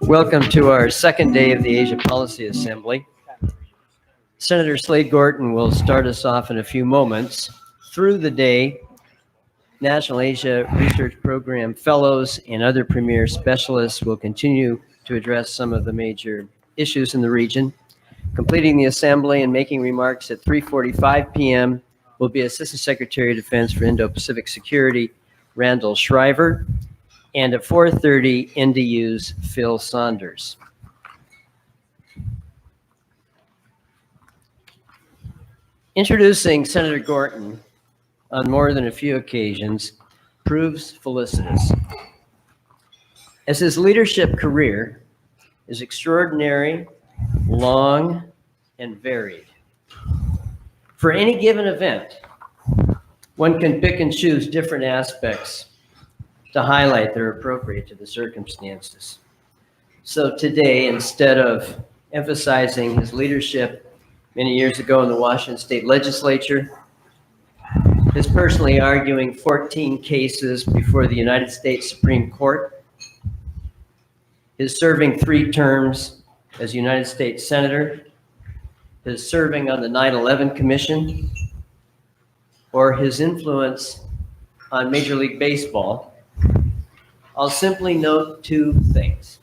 Welcome to our second day of the Asia Policy Assembly. Senator Slade Gorton will start us off in a few moments. Through the day, National Asia Research Program fellows and other premier specialists will continue to address some of the major issues in the region. Completing the assembly and making remarks at 3:45 p.m. will be Assistant Secretary of Defense for Indo-Pacific Security, Randall Shriver, and at 4:30, NDU's Phil Saunders. Introducing Senator Gorton on more than a few occasions proves felicitous, as his leadership career is extraordinary, long, and varied. For any given event, one can pick and choose different aspects to highlight that are appropriate to the circumstances. So today, instead of emphasizing his leadership many years ago in the Washington State Legislature, his personally arguing 14 cases before the United States Supreme Court, his serving 3 terms as United States Senator, his serving on the 9/11 Commission, or his influence on Major League Baseball, I'll simply note 2 things.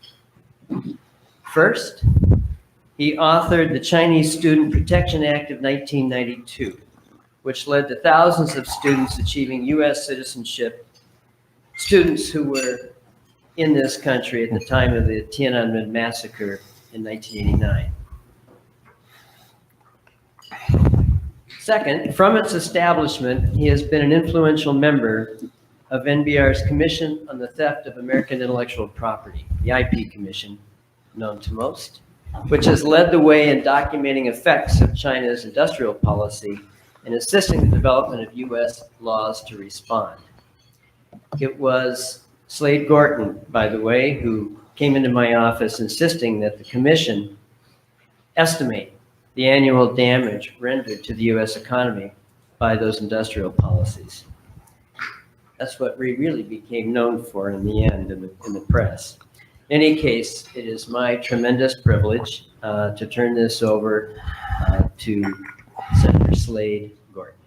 First, he authored the Chinese Student Protection Act of 1992, which led to thousands of students achieving U.S. citizenship, students who were in this country at the time of the Tiananmen massacre in 1989. Second, from its establishment, he has been an influential member of NBR's Commission on the Theft of American Intellectual Property, the IP Commission, known to most, which has led the way in documenting effects of China's industrial policy and assisting the development of U.S. laws to respond. It was Slade Gorton, by the way, who came into my office insisting that the commission estimate the annual damage rendered to the U.S. economy by those industrial policies. That's what we really became known for in the end in the press. In any case, it is my tremendous privilege to turn this over to Senator Slade Gorton.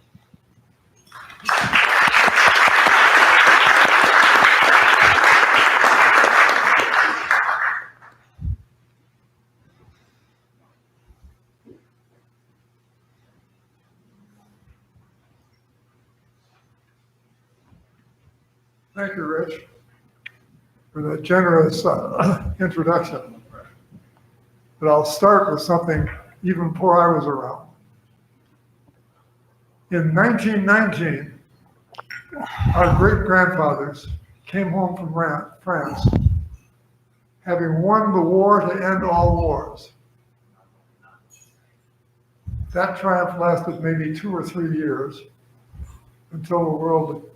Thank you, Rich, for that generous introduction. But I'll start with something even before I was around. In 1919, our great-grandfathers came home from France, having won the war to end all wars. That triumph lasted maybe 2 or 3 years until the world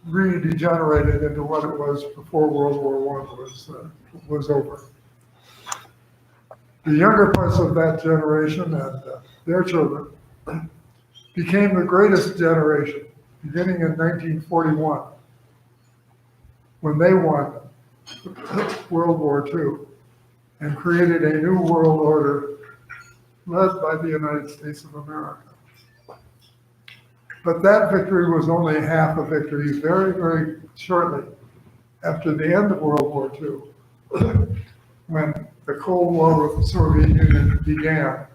really degenerated into what it was before World War I was over. The younger parts of that generation and their children became the greatest generation, beginning in 1941, when they won World War II and created a new world order led by the United States of America. But that victory was only half a victory. Very, very shortly after the end of World War II, when the Cold War with the Soviet Union began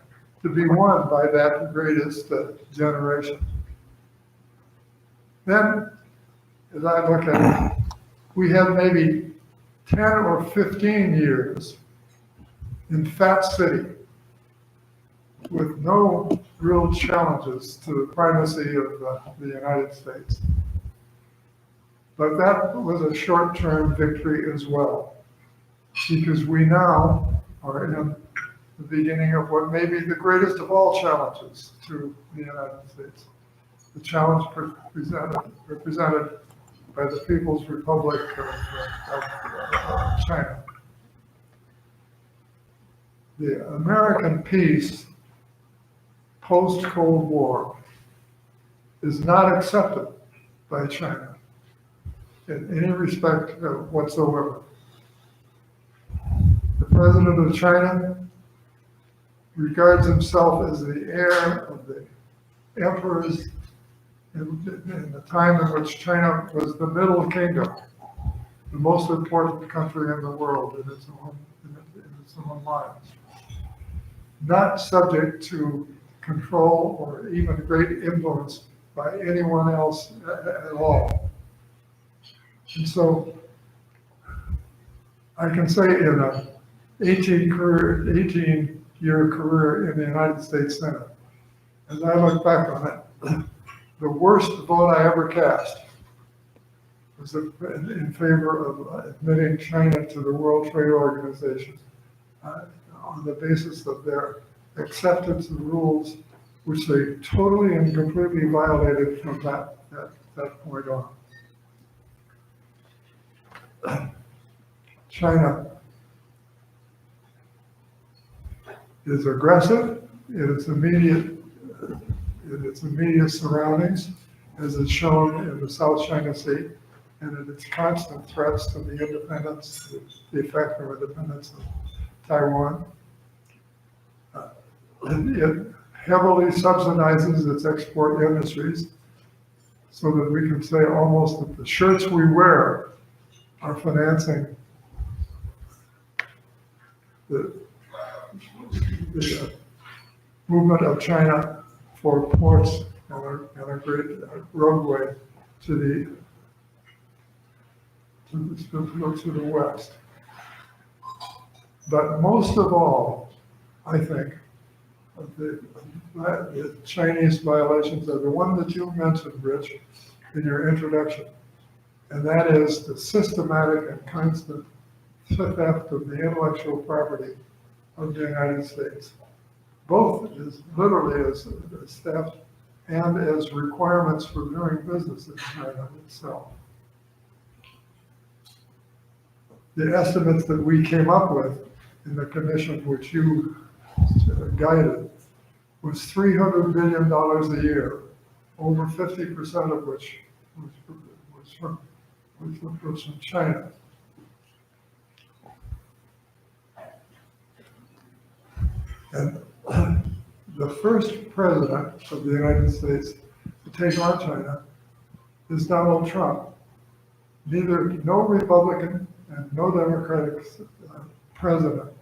to be won by that greatest generation. Then, as I look at it, we had maybe 10 or 15 years in Fat City with no real challenges to the primacy of the United States. But that was a short-term victory as well, because we now are in the beginning of what may be the greatest of all challenges to the United States, the challenge represented by the People's Republic of China. The American peace post-Cold War is not accepted by China in any respect whatsoever. President of China regards himself as the heir of the emperors in the time in which China was the Middle Kingdom, the most important country in the world in its own minds, not subject to control or even great influence by anyone else at all. And so I can say in an 18-year career in the United States Senate, as I look back on it, the worst vote I ever cast was in favor of admitting China to the World Trade Organization on the basis of their acceptance of rules, which they totally and completely violated from that point on. China is aggressive in its immediate surroundings, as is shown in the South China Sea, and in its constant threats to the independence, the effective independence of Taiwan. It heavily subsidizes its export industries, so that we can say almost that the shirts we wear are financing the movement of China for ports and a great roadway to the west. But most of all, I think, the Chinese violations are the one that you mentioned, Rich, in your introduction, and that is the systematic and constant theft of the intellectual property of the United States, both as literally as theft and as requirements for doing business in China itself. The estimates that we came up with in the commission, which you guided, was $300 billion a year, over 50% of which was from China. And the first president of the United States to take on China is Donald Trump. No Republican and no Democratic president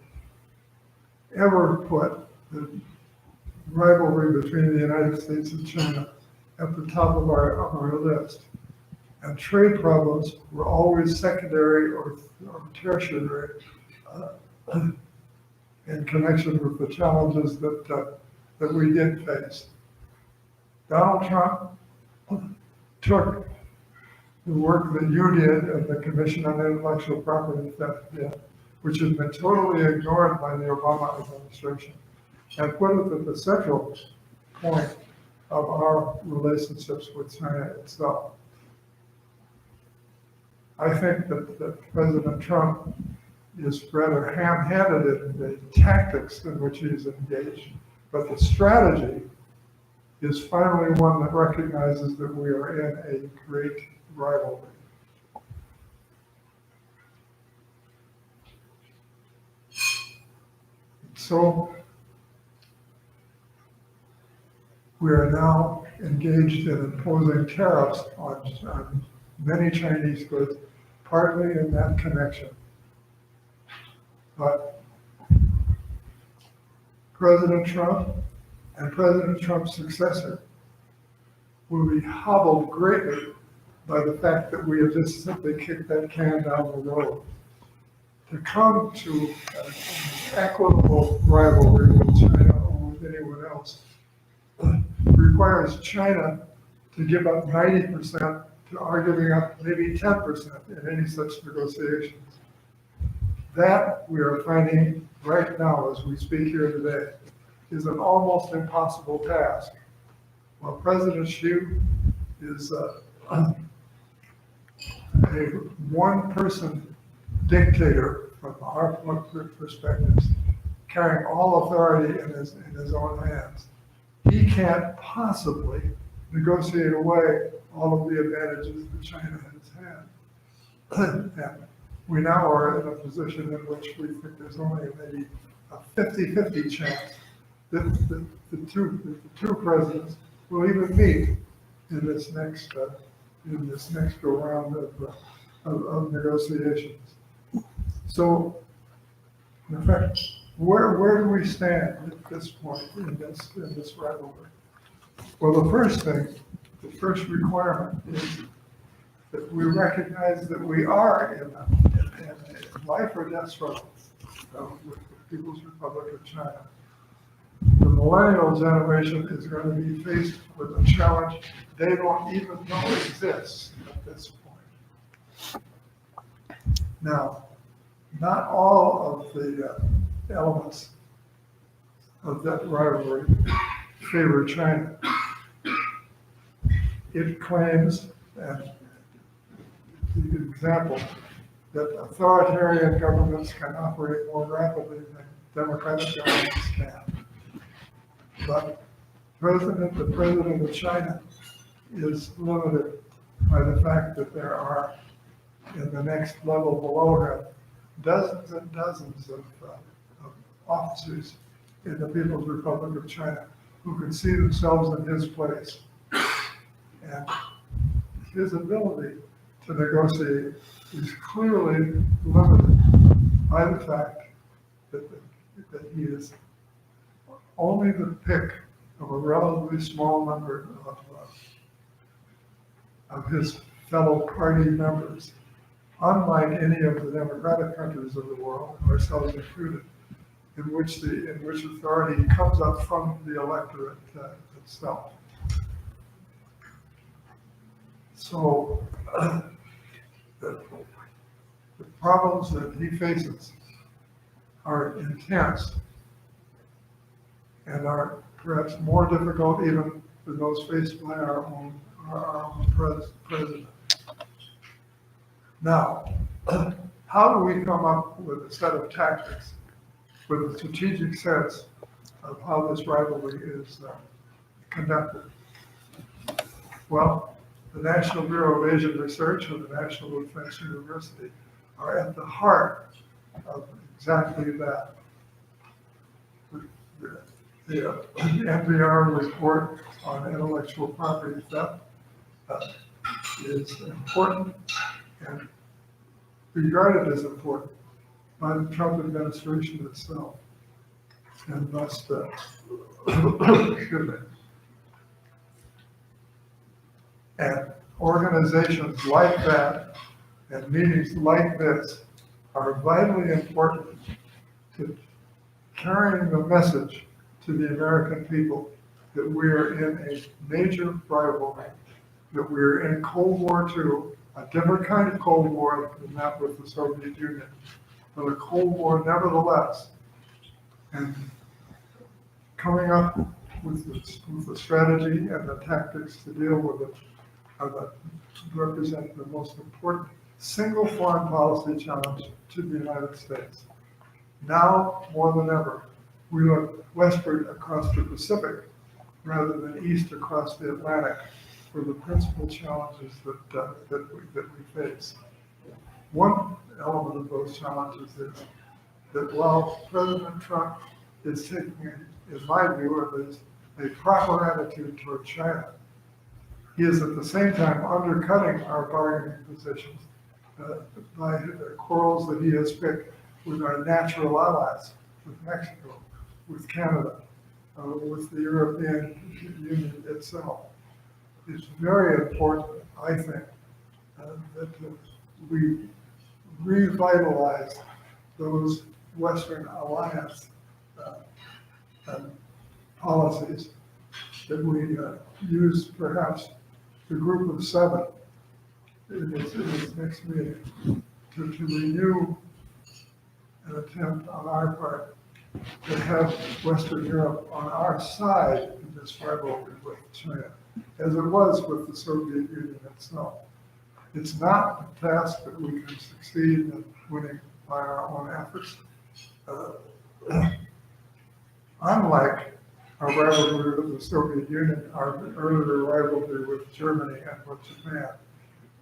ever put the rivalry between the United States and China at the top of our list. And trade problems were always secondary or tertiary in connection with the challenges that we did face. Donald Trump took the work that you did at the Commission on Intellectual Property Theft, which has been totally ignored by the Obama administration, and put it at the central point of our relationships with China itself. I think that President Trump is rather ham-handed in the tactics in which he's engaged, but the strategy is finally one that recognizes that we are in a great rivalry. So we are now engaged in imposing tariffs on many Chinese goods, partly in that connection. But President Trump and President Trump's successor will be hobbled greatly by the fact that we have just simply kicked that can down the road. To come to an equitable rivalry with China or with anyone else requires China to give up 90% to our giving up maybe 10% in any such negotiations. That we are finding right now as we speak here today is an almost impossible task. While President Xi is a one-person dictator from our perspectives, carrying all authority in his own hands, he can't possibly negotiate away all of the advantages that China has had. And we now are in a position in which we think there's only maybe a 50-50 chance that the two presidents will even meet in this next go round of negotiations. So, in effect, where do we stand at this point in this rivalry? Well, the first requirement is that we recognize that we are in a life or death struggle with the People's Republic of China. The millennial generation is going to be faced with a challenge they don't even know exists at this point. Now, not all of the elements of that rivalry favor China. It claims, and the example, that authoritarian governments can operate more rapidly than democratic governments can. But the president of China is limited by the fact that there are, in the next level below him, dozens and dozens of officers in the People's Republic of China who can see themselves in his place. And his ability to negotiate is clearly limited by the fact that he is only the pick of a relatively small number of his fellow party members, unlike any of the democratic countries of the world, ourselves included, in which authority comes up from the electorate itself. So the problems that he faces are intense and are perhaps more difficult even than those faced by our own president. Now, how do we come up with a set of tactics with a strategic sense of how this rivalry is conducted? Well, the National Bureau of Asian Research and the National Defense University are at the heart of exactly that. The NPR report on intellectual property theft is important and regarded as important by the Trump administration itself, and must, excuse me, and organizations like that and meetings like this are vitally important to carrying the message to the American people that we are in a major rivalry, that we are in Cold War II, a different kind of Cold War than that with the Soviet Union, but a Cold War nevertheless, and coming up with the strategy and the tactics to deal with it represent the most important single foreign policy challenge to the United States. Now, more than ever, we look westward across the Pacific rather than east across the Atlantic for the principal challenges that we face. One element of those challenges is that while President Trump is taking, in my view, a proper attitude toward China, he is at the same time undercutting our bargaining positions by the quarrels that he has picked with our natural allies, with Mexico, with Canada, with the European Union itself. It's very important, I think, that we revitalize those Western alliance policies, that we use perhaps the group of 7 in this next meeting to renew an attempt on our part to have Western Europe on our side in this rivalry with China, as it was with the Soviet Union itself. It's not a task that we can succeed in winning by our own efforts. Unlike our rivalry with the Soviet Union, our earlier rivalry with Germany and with Japan,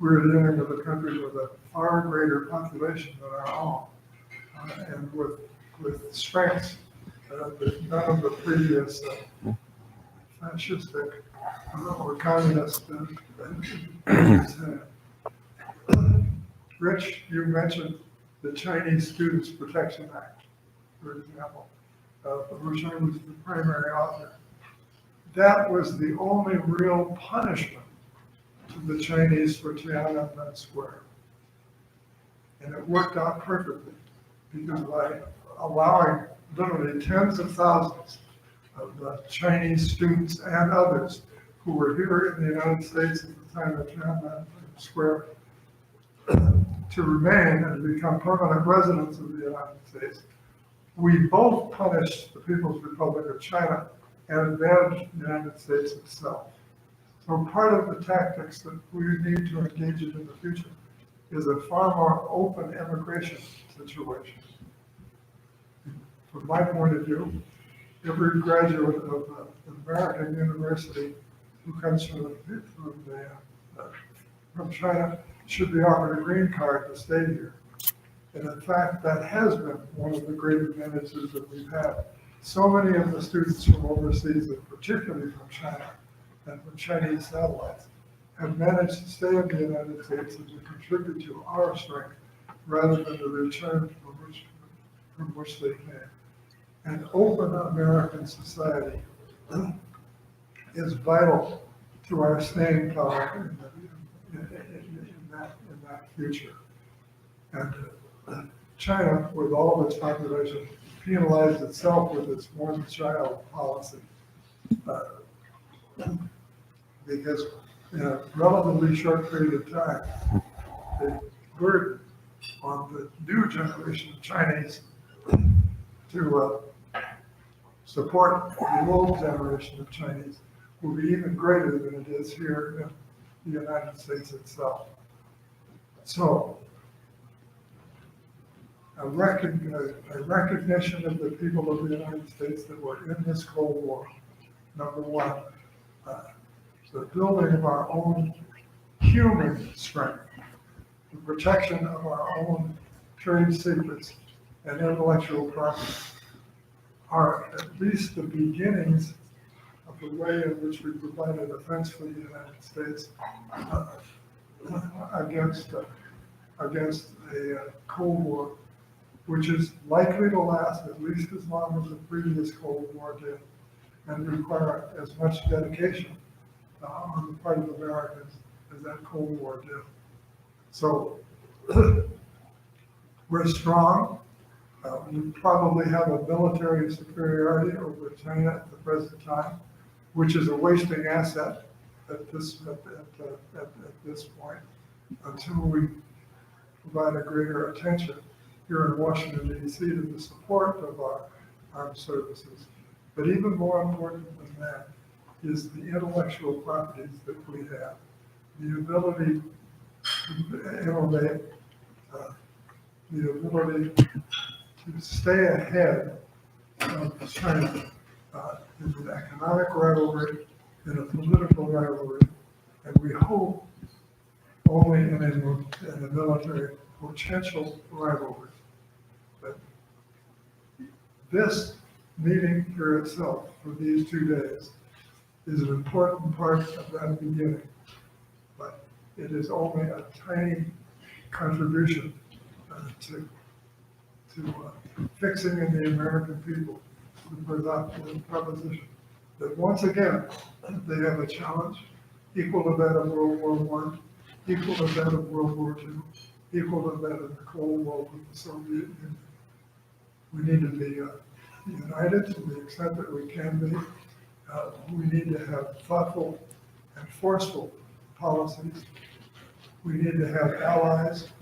we're dealing with a country with a far greater population than our own, and with strengths that none of the previous fascistic or communist countries had. Rich, you mentioned the Chinese Students Protection Act, for example, of which I was the primary author. That was the only real punishment to the Chinese for Tiananmen Square. And it worked out perfectly, because by allowing literally tens of thousands of Chinese students and others who were here in the United States at the time of Tiananmen Square to remain and to become permanent residents of the United States, we both punished the People's Republic of China and advantaged the United States itself. So part of the tactics that we need to engage in the future is a far more open immigration situation. From my point of view, every graduate of an American university who comes from China should be offered a green card to stay here. And in fact, that has been one of the great advantages that we've had. So many of the students from overseas, and particularly from China and from Chinese satellites, have managed to stay in the United States and to contribute to our strength rather than the return from which they came. An open American society is vital to our staying power in that future. And China, with all of its population, penalized itself with its one-child policy because in a relatively short period of time, the burden on the new generation of Chinese to support the old generation of Chinese will be even greater than it is here in the United States itself. So, a recognition of the people of the United States that were in this Cold War, number one. The building of our own human strength, the protection of our own trade secrets and intellectual property are at least the beginnings of the way in which we provide a defense for the United States against a Cold War, which is likely to last at least as long as the previous Cold War did and require as much dedication on the part of Americans as that Cold War did. So we're strong. We probably have a military superiority over China at the present time, which is a wasting asset at this point until we provide a greater attention here in Washington, D.C. to the support of our armed services. But even more important than that is the intellectual properties that we have, the ability to innovate, the ability to stay ahead of China in an economic rivalry, in a political rivalry, and we hope only in a military potential rivalry. But this meeting here itself for these 2 days is an important part of that beginning, but it is only a tiny contribution to fixing in the American people the proposition that once again they have a challenge equal to that of World War I, equal to that of World War II, equal to that of the Cold War with the Soviet Union. We need to be united to the extent that we can be. We need to have thoughtful and forceful policies. We need to have allies.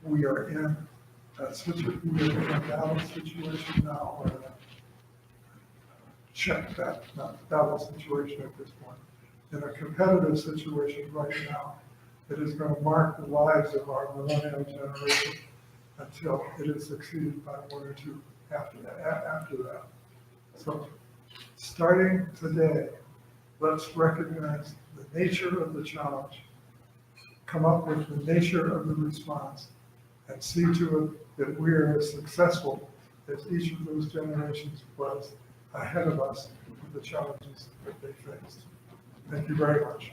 We are in a balanced situation now, or check that, not balanced situation at this point. In a competitive situation right now, it is going to mark the lives of our millennial generation until it is succeeded by one or two after that. So, starting today, let's recognize the nature of the challenge come up with the nature of the response and see to it that we are as successful as each of those generations was ahead of us with the challenges that they faced. Thank you very much.